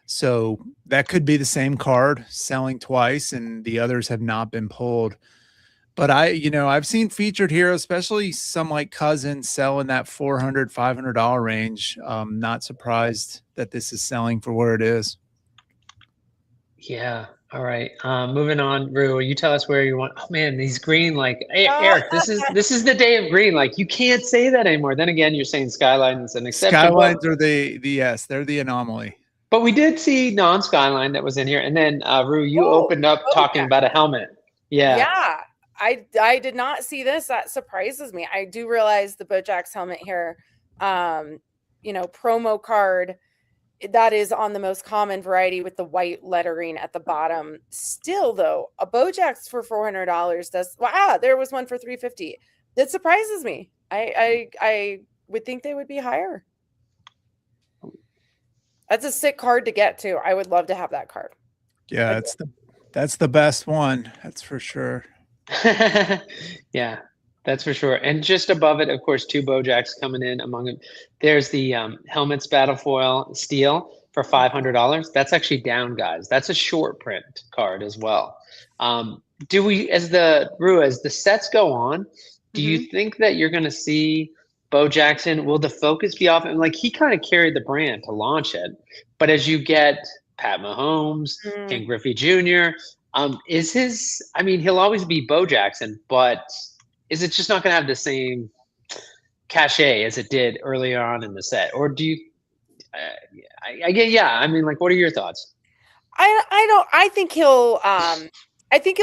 D: So that could be the same card selling twice and the others have not been pulled. But I've seen featured here, especially some like Cousins sell in that $400, $500 range. Not surprised that this is selling for where it is.
C: Yeah. All right. Moving on, Rue, you tell us where you want. Oh man, these green, like, hey, Eric, this is the day of green. Like, you can't say that anymore. Then again, you're saying Skylines and exception.
D: Skylines are yes, they're the anomaly.
C: But we did see non-Skyline that was in here. And then Rue, you opened up talking about a helmet. Yeah.
A: Yeah. I did not see this. That surprises me. I do realize the Bojack's helmet here, promo card that is on the most common variety with the white lettering at the bottom. Still, though, a Bojack's for $400 there was one for $350. It surprises me. I would think they would be higher. That's a sick card to get too. I would love to have that card.
D: Yeah, that's the best one. That's for sure.
C: Yeah, that's for sure. And just above it, of course, 2 Bojacks coming in among them. There's the Helmets Battlefoil Steel for $500. That's actually down, guys. That's a short print card as well. Do we, as the sets go on, do you think that you're going to see Bo Jackson? Will the focus be off? And like, he kind of carried the brand to launch it, but as you get Pat Mahomes, Ken Griffey Jr., he'll always be Bo Jackson, but is it just not going to have the same cachet as it did earlier on in the set? Or do you, what are your thoughts?
A: I think he'll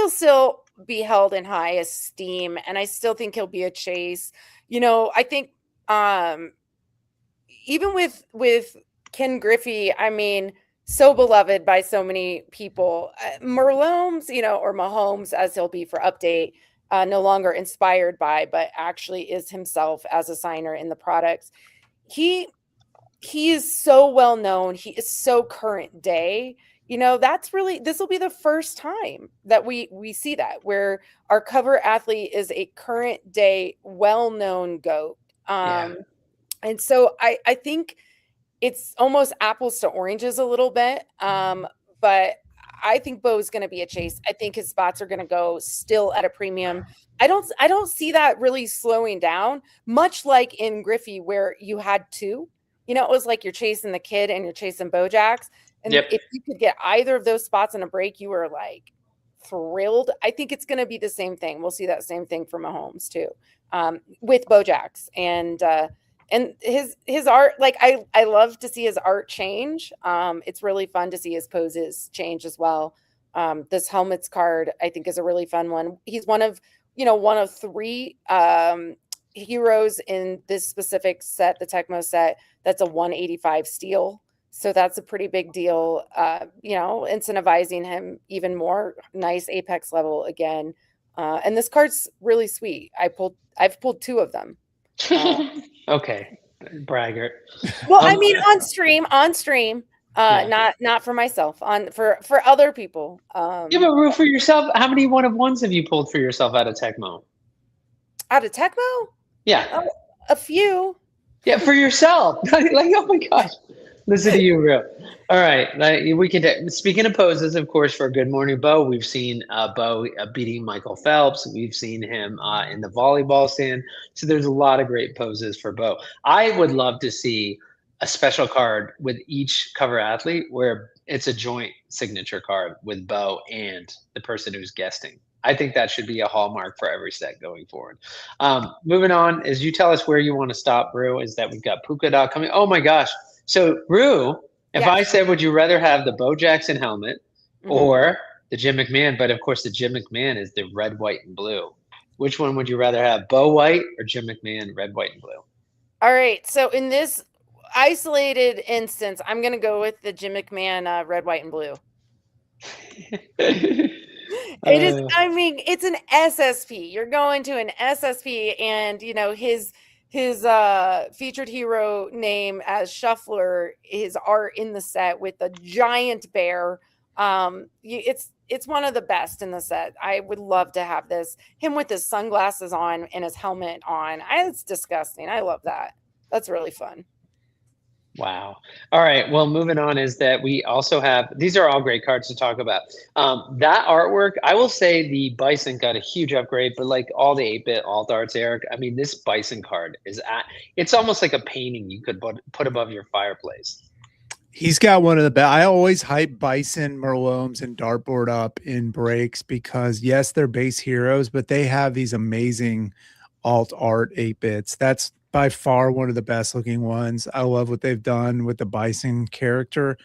A: still be held in high esteem, and I still think he'll be a chase. I think even with Ken Griffey, I mean, so beloved by so many people. Merlomes, or Mahomes, as he'll be for update, no longer inspired by, but actually is himself as a signer in the products. He is so well known. He is so current day. That's really, this will be the first time that we see that, where our cover athlete is a current day, well known GOAT. And so I think it's almost apples to oranges a little bit. But I think Bo's going to be a chase. I think his spots are going to go still at a premium. I don't see that really slowing down, much like in Griffey, where you had two. It was like you're chasing the kid and you're chasing Bojax. And if you could get either of those spots in a break, you were like thrilled. I think it's going to be the same thing. We'll see that same thing for Mahomes too, with Bojax and his art. Like I love to see his art change. It's really fun to see his poses change as well. This helmets card, I think, is a really fun one. He's one of 3 heroes in this specific set, the Tecmo set, that's a 185 steel. So that's a pretty big deal. Incentivizing him even more. Nice Apex level again. And this card's really sweet. I've pulled 2 of them.
C: Okay, braggart.
A: Well, I mean, on stream, not for myself, for other people.
C: Yeah, but Roux, for yourself, how many 1-of-1s have you pulled for yourself out of Tecmo?
A: Out of Tecmo?
C: Yeah.
A: A few.
C: Yeah, for yourself. Like, oh my gosh. Listen to you, Roux. All right, we can. Speaking of poses, of course, for Good Morning Bo, we've seen Bo beating Michael Phelps. We've seen him in the volleyball stand. So there's a lot of great poses for Bo. I would love to see a special card with each cover athlete where it's a joint signature card with Bo and the person who's guesting. I think that should be a hallmark for every set going forward. Moving on, as you tell us where you want to stop, Roux, is that we've got Polka Dot coming. Oh my gosh. So, Roux, if I said, would you rather have the Bo Jackson helmet or the Jim McMahon? But of course, the Jim McMahon is the red, white, and blue. Which one would you rather have, Bo White or Jim McMahon, red, white, and blue?
A: All right. So in this isolated instance, I'm going to go with the Jim McMahon red, white, and blue. It is, I mean, it's an SSP. You're going to an SSP, and his featured hero name as Shuffler, his art in the set with the giant bear. It's one of the best in the set. I would love to have this. Him with his sunglasses on and his helmet on. It's disgusting. I love that. That's really fun.
C: Wow. All right. Well, moving on is that we also have, these are all great cards to talk about. That artwork, I will say the Bison got a huge upgrade, but like all the 8-bit alt arts, Eric, I mean, this Bison card it's almost like a painting you could put above your fireplace.
D: He's got one of the best. I always hype Bison, Merlomes, and Dartboard up in breaks because, yes, they're base heroes, but they have these amazing alt art 8-bits. That's by far one of the best looking ones. I love what they've done with the Bison character.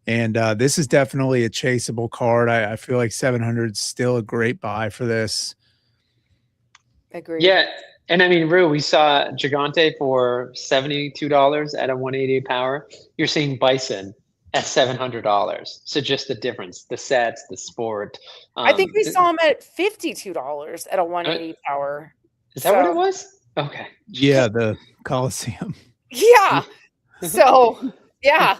D: And this is definitely a chaseable card. I feel like 700 is still a great buy for this.
A: Agreed.
C: Yeah. And I mean, Roux, we saw Gigante for $72 at a 188 power. You're seeing Bison at $700. So just the difference, the sets, the sport.
A: I think we saw him at $52 at a 180 power.
C: Is that what it was? Okay.
D: Yeah, the Coliseum.
A: Yeah. So, yeah,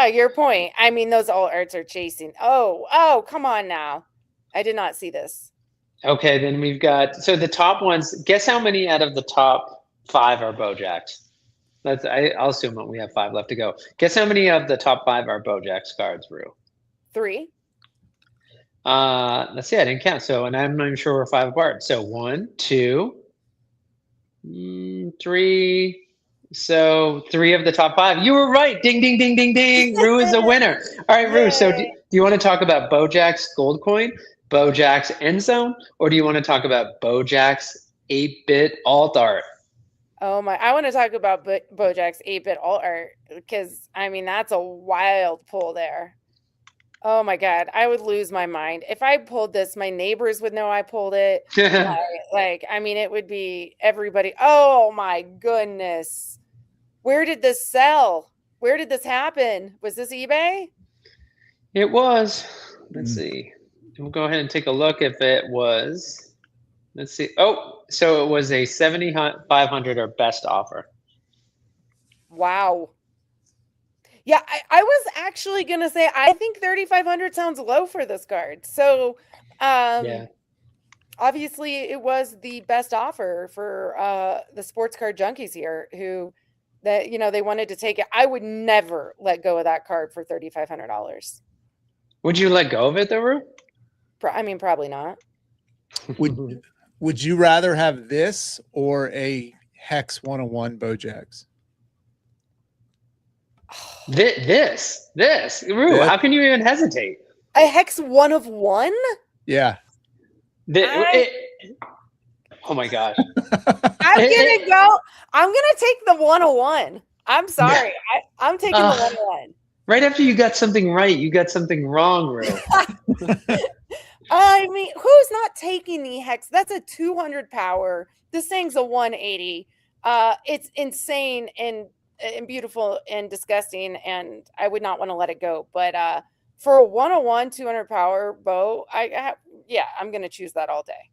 A: your point. I mean, those alt arts are chasing. Oh, come on now. I did not see this.
C: Okay, then we've got, so the top ones, guess how many out of the top 5 are Bojax? I'll assume that we have 5 left to go. Guess how many of the top 5 are Bojax cards, Roux?
A: 3.
C: Let's see, I didn't count. So, and I'm not even sure we're 5 apart. So 1, 2, 3. So 3 of the top 5. You were right. Ding, ding, ding, ding, ding. Roux is a winner. All right, Roux. So do you want to talk about Bojax Gold Coin, Bojax End Zone, or do you want to talk about Bojax 8-bit alt art?
A: Oh my! I want to talk about Bojax 8-bit alt art because I mean that's a wild pull there. Oh my God, I would lose my mind. If I pulled this, my neighbors would know I pulled it. I mean, it would be everybody. Oh my goodness. Where did this sell? Where did this happen? Was this eBay?
C: It was. Let's
D: Mm.
C: see. We'll go ahead and take a look if it was. Let's see. Oh, so it was a 7,500 or best offer.
A: Wow. Yeah, I was actually gonna say I think 3,500 sounds low for this card. So
C: Yeah.
A: obviously it was the best offer for the sports card junkies here who that they wanted to take it. I would never let go of that card for $3,500.
C: Would you let go of it though, Rue?
A: I mean, probably not.
D: Would you rather have this or a Hex 101 Bojax?
C: This, Rue, how can you even hesitate?
A: A Hex 1 of 1?
D: Yeah.
C: Oh my gosh.
A: I'm gonna take the 101. I'm sorry. I'm taking the 101.
C: Right after you got something right, you got something wrong, Rue.
A: I mean, who's not taking the Hex? That's a 200 power. This thing's a 180. It's insane and beautiful and disgusting, and I would not want to let it go. But for a 101 200 power bow, I'm gonna choose that all day.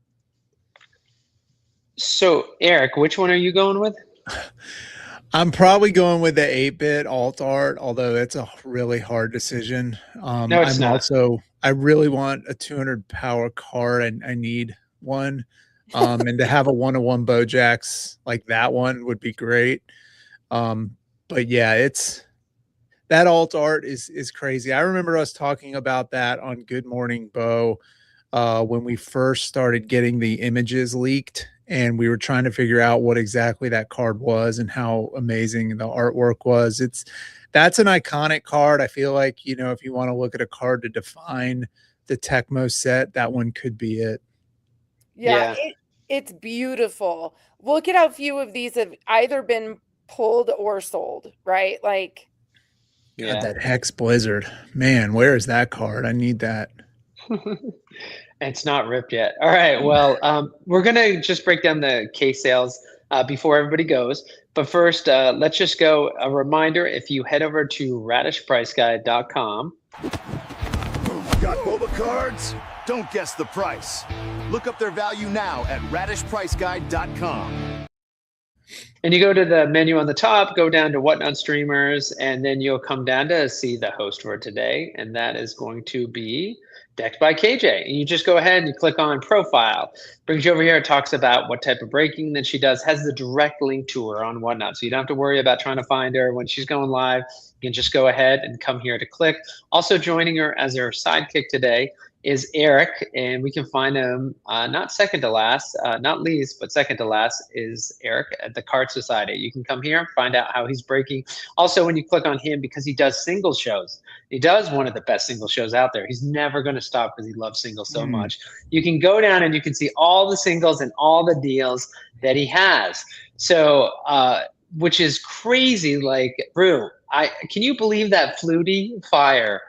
C: So Eric, which one are you going with?
D: I'm probably going with the 8-bit alt art, although it's a really hard decision.
C: No, it's not.
D: I really want a 200 power card, and I need one. And to have a 101 Bojax like that one would be great. But yeah, that alt art is crazy. I remember us talking about that on Good Morning Bow when we first started getting the images leaked, and we were trying to figure out what exactly that card was and how amazing the artwork was. That's an iconic card. I feel like, if you want to look at a card to define the Tecmo set, that one could be it.
A: Yeah. It's beautiful. Look at how few of these have either been pulled or sold, right? Like,
D: God, that Hex Blizzard, man, where is that card? I need that.
C: It's not ripped yet. All right. Well, we're going to just break down the case sales before everybody goes. But first, let's just go. A reminder, if you head over to radishpriceguide.com.
E: Got BoBA cards? Don't guess the price. Look up their value now at radishpriceguide.com.
C: And you go to the menu on the top, go down to Whatnot Streamers, and then you'll come down to see the host for today. And that is going to be DeckedBy KJ. And you just go ahead and you click on profile. Brings you over here. It talks about what type of breaking that she does. Has the direct link to her on Whatnot. So you don't have to worry about trying to find her when she's going live. You can just go ahead and come here to click. Also joining her as her sidekick today is Eric, and we can find him not second to last, not least, but second to last is Eric at the Card Society. You can come here and find out how he's breaking. Also, when you click on him, because he does single shows, he does one of the best single shows out there. He's never going to stop because he loves singles so much. You can go down and you can see all the singles and all the deals that he has. So, which is crazy. Like, Rue, can you believe that Flutie Fire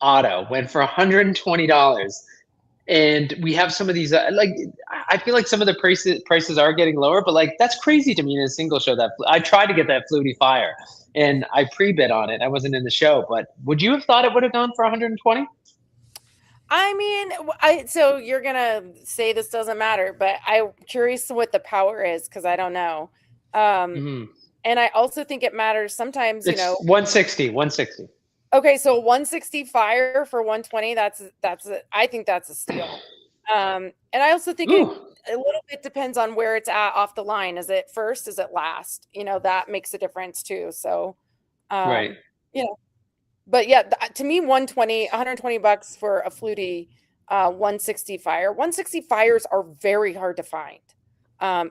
C: auto went for $120, and we have some of these I feel like some of the prices are getting lower, but like that's crazy to me in a single show. That I tried to get that Flutie Fire and I pre-bid on it. I wasn't in the show, but would you have thought it would have gone for 120?
A: I mean, so you're gonna say this doesn't matter, but I'm curious what the power is because I don't know. And I also think it matters sometimes.
C: It's 160.
A: Okay, so 160 fire for 120. I think that's a steal. And I also think a little bit depends on where it's at off the line. Is it first? Is it last? That makes a difference too. So,
C: right.
A: But yeah, to me, $120 for a Flutie 160 fire. 160 fires are very hard to find.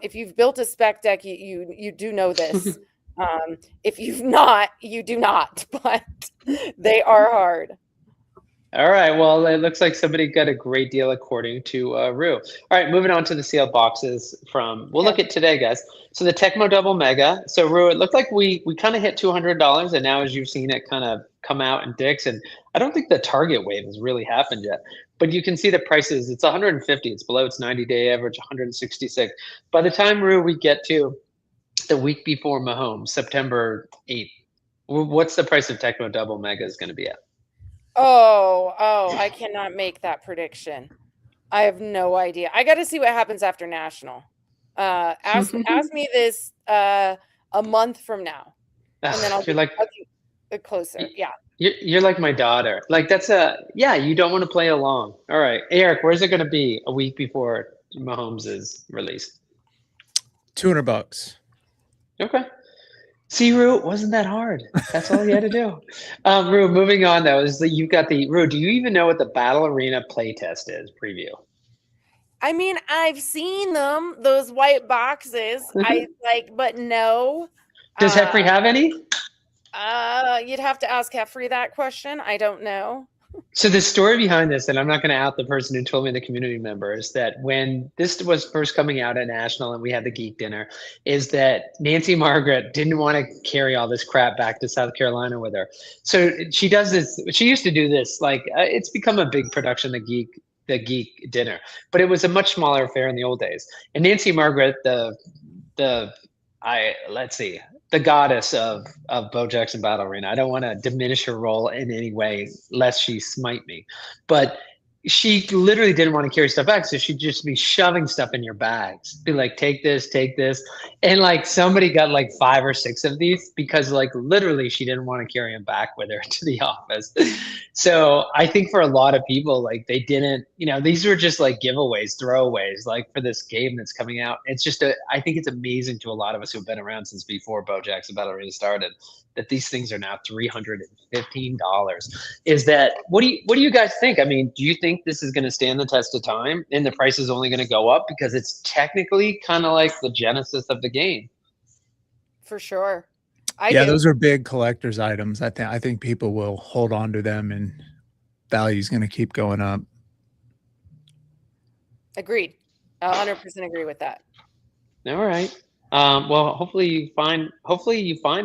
A: If you've built a spec deck, you do know this. If you've not, you do not, but they are hard.
C: All right. Well, it looks like somebody got a great deal according to Roux. All right, moving on to the sealed boxes from. We'll look
A: Okay.
C: at today, guys. So the Tecmo Double Mega. So Roux, it looked like we kind of hit $200, and now as you've seen it kind of come out in Dick's, and I don't think the target wave has really happened yet. But you can see the prices. It's 150. It's below its 90-day average, 166. By the time Roux we get to the week before Mahomes, September 8th, what's the price of Tecmo Double Mega is going to be at?
A: Oh, I cannot make that prediction. I have no idea. I got to see what happens after National. Ask me this a month from now, and then I'll
C: You're like
A: get closer. Yeah.
C: you're like my daughter. Like that's yeah. You don't want to play along. All right, Eric, where's it going to be a week before Mahomes is released?
D: $200.
C: Okay. See, Roux, it wasn't that hard. That's all you had to do. Roux, moving on though, is that you've got the Roux. Do you even know what the Battle Arena playtest is? Preview.
A: I mean, I've seen them, those white boxes. I like, but no.
C: Does Heffrey have any?
A: You'd have to ask Heffrey that question. I don't know.
C: So the story behind this, and I'm not going to out the person who told me, the community member, is that when this was first coming out at National and we had the geek dinner, is that Nancy Margaret didn't want to carry all this crap back to South Carolina with her. So she does this. She used to do this. Like it's become a big production, the geek dinner, but it was a much smaller affair in the old days. And Nancy Margaret, the goddess of Bo Jackson Battle Arena. I don't want to diminish her role in any way, lest she smite me. But she literally didn't want to carry stuff back, so she'd just be shoving stuff in your bags. Be like, take this, and like somebody got like 5 or 6 of these because like literally she didn't want to carry them back with her to the office. So I think for a lot of people, like they didn't, these were just like giveaways, throwaways, like for this game that's coming out. It's just I think it's amazing to a lot of us who've been around since before Bo Jackson Battle Arena started, that these things are now $315. Is that what do you guys think? I mean, do you think this is going to stand the test of time and the price is only going to go up because it's technically kind of like the genesis of the game?
A: For sure.
D: Those are big collector's items. I think people will hold on to them and value's going to keep going up.
A: Agreed. 100% agree with that.
C: All right. Well, hopefully you find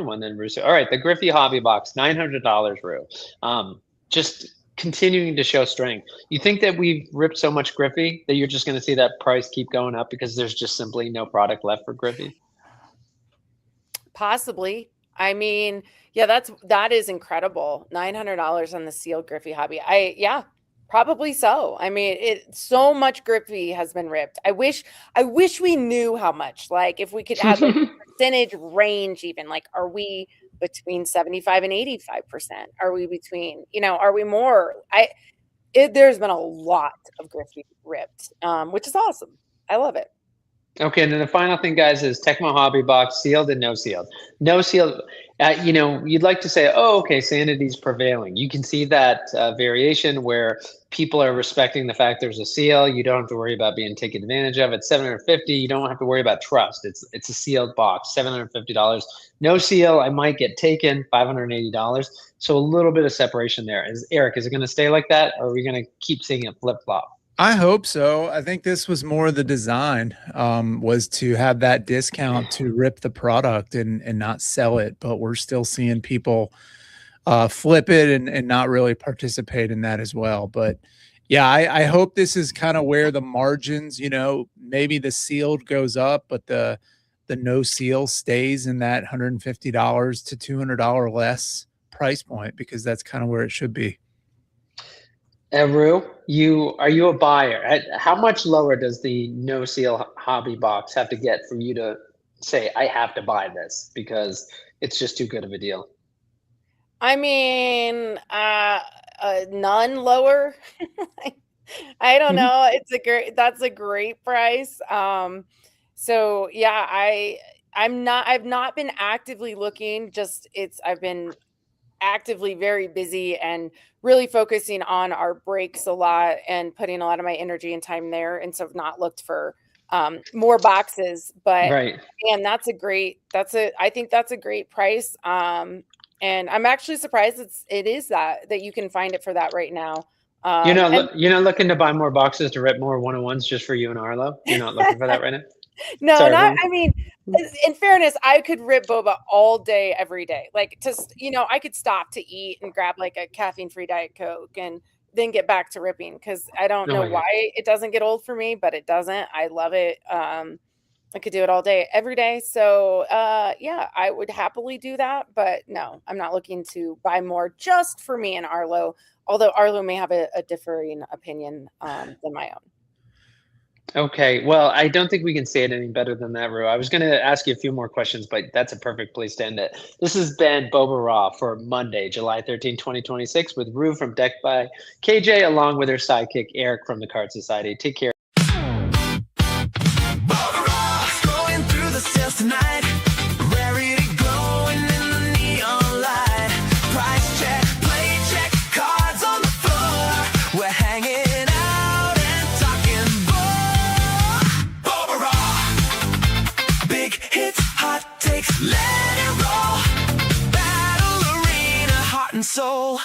C: one then, Roux. All right, the Griffey Hobby Box, $900, Roux. Just continuing to show strength. You think that we've ripped so much Griffey that you're just going to see that price keep going up because there's just simply no product left for Griffey?
A: Possibly. I mean, yeah, that is incredible. $900 on the sealed Griffey Hobby. Probably so. I mean, so much Griffey has been ripped. I wish we knew how much. Like, if we could have a percentage range, even like, are we between 75 and 85%? Are we between? Are we more? There's been a lot of Griffey ripped, which is awesome. I love it.
C: Okay, and then the final thing, guys, is Tecmo Hobby Box, sealed and no sealed. No sealed, you'd like to say, oh, okay, sanity's prevailing. You can see that variation where people are respecting the fact there's a seal. You don't have to worry about being taken advantage of. It's $750. You don't have to worry about trust. It's a sealed box, $750. No seal, I might get taken, $580. So a little bit of separation there. Eric, is it going to stay like that, or are we going to keep seeing it flip-flop?
D: I hope so. I think this was more the design, was to have that discount to rip the product and not sell it. But we're still seeing people flip it and not really participate in that as well. But yeah, I hope this is kind of where the margins, maybe the sealed goes up, but the no seal stays in that $150 to $200 less price point, because that's kind of where it should be.
C: Roux, are you a buyer? How much lower does the no seal hobby box have to get for you to say, I have to buy this because it's just too good of a deal?
A: I mean, none lower. I don't know. That's a great price. So yeah, I've not been actively looking, I've been actively very busy and really focusing on our breaks a lot and putting a lot of my energy and time there. And so I've not looked for more boxes, but
C: right.
A: And I think that's a great price. And I'm actually surprised it is that you can find it for that right now.
C: You're not looking to buy more boxes to rip more 101s just for you and Arlo? You're not looking for that right now?
A: No,
C: Sorry,
A: not.
C: everyone.
A: I mean, in fairness, I could rip boba all day, every day. Like, just I could stop to eat and grab like a caffeine-free Diet Coke and then get back to ripping because I don't know why it doesn't get old for me, but it doesn't. I love it. I could do it all day, every day. So, yeah, I would happily do that. But no, I'm not looking to buy more just for me and Arlo. Although Arlo may have a differing opinion than my own.
C: Okay, well, I don't think we can say it any better than that, Roux. I was going to ask you a few more questions, but that's a perfect place to end it. This has been BoBA Raw for Monday, July 13, 2026, with Roux from DeckedBy KJ, along with her sidekick, Eric from the Card Society. Take care.
B: BoBA Raw, scrolling through the sales tonight. Rarity glowing in the neon light. Price check, play check, cards on the floor. We're hanging out and talking more. BoBA Raw, big hits, hot takes, let it roll. Battle arena, heart and soul.